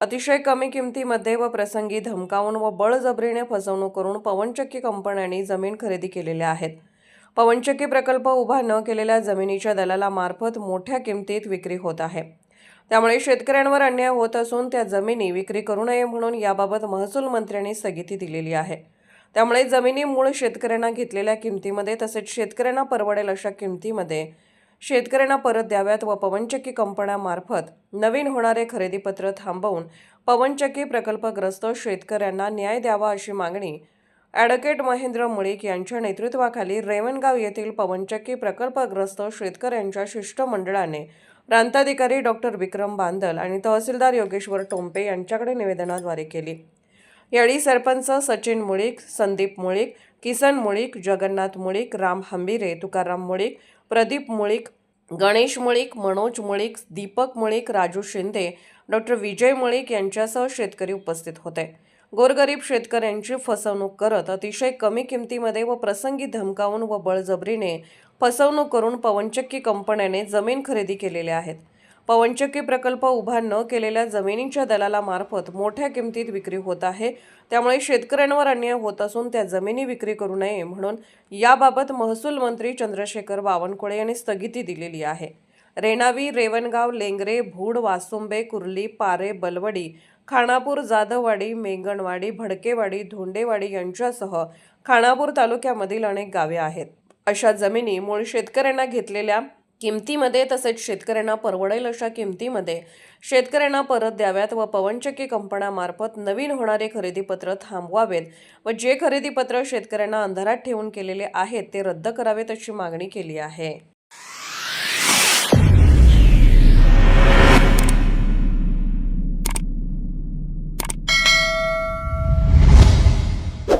अतिशय कमी किमतीमध्ये व प्रसंगी धमकावून व बळजबरीने फसवणूक करून पवनचक्की कंपन्यांनी जमीन खरेदी केलेल्या आहेत। पवनचक्की प्रकल्प उभा न केलेल्या जमिनीच्या दलालामार्फत मोठ्या किमतीत विक्री होत आहे। त्यामुळे शेतकऱ्यांवर अन्याय होत असून त्या जमिनी विक्री करू नये म्हणून याबाबत महसूल मंत्र्यांनी स्थगिती दिलेली आहे। त्यामुळे जमिनी मूळ शेतकऱ्यांना घेतलेल्या किमतीमध्ये तसेच शेतकऱ्यांना परवडेल अशा किमतीमध्ये शेतकऱ्यांना परत द्याव्यात व पवनचक्की कंपन्यांमार्फत नवीन होणारे खरेदीपत्र थांबवून पवनचक्की प्रकल्पग्रस्त शेतकऱ्यांना न्याय द्यावा अशी मागणी ॲडव्होकेट महेंद्र मुळीक यांच्या नेतृत्वाखाली रेवणगाव येथील पवनचक्की प्रकल्पग्रस्त शेतकऱ्यांच्या शिष्टमंडळाने प्रांताधिकारी डॉक्टर विक्रम बांदल आणि तहसीलदार योगेश्वर टोंपे यांच्याकडे निवेदनाद्वारे केली। यावेळी सरपंच सचिन मुळीक, संदीप मुळीक, किसन मुळीक, जगन्नाथ मुळीक, राम हंबिरे, तुकाराम मुळीक, प्रदीप मुळीक, गणेश मुळीक, मनोज मुळीक, दीपक मुळीक, राजू शिंदे, डॉक्टर विजय मुळीक यांच्यासह शेतकरी उपस्थित होते। गोरगरीब शेतकऱ्यांची फसवणूक करत अतिशय कमी किमतीमध्ये व प्रसंगी धमकावून व बळजबरीने फसवणूक करून पवनचक्की कंपन्याने जमीन खरेदी केलेल्या आहेत। पवनचक्की प्रकल्प उभा न केलेल्या जमिनीच्या दलालामार्फत मोठ्या किमतीत विक्री होत आहे। त्यामुळे शेतकऱ्यांवर अन्याय होत असून त्या जमिनी विक्री करू नये म्हणून याबाबत महसूल मंत्री चंद्रशेखर बावनकुळे यांनी स्थगिती दिलेली आहे। रेणावी, रेवणगाव, लेंगरे, भूड, वासुंबे, कुर्ली, पारे, बलवडी, खानापूर, जाधववाडी, मेंगणवाडी, भडकेवाडी, धोंडेवाडी यांच्यासह खानापूर तालुक्यामधील अनेक गावे आहेत। अशा जमिनी मूळ शेतकऱ्यांना घेतलेल्या किमतीमध्ये तसेच शेतकऱ्यांना परवडेल अशा किमतीमध्ये शेतकऱ्यांना परत द्याव्यात व पवनचक्की कंपन्यांमार्फत नवीन होणारे खरेदीपत्र थांबवावेत व जे खरेदीपत्र शेतकऱ्यांना अंधारात ठेवून केलेले आहेत ते रद्द करावेत अशी मागणी केली आहे।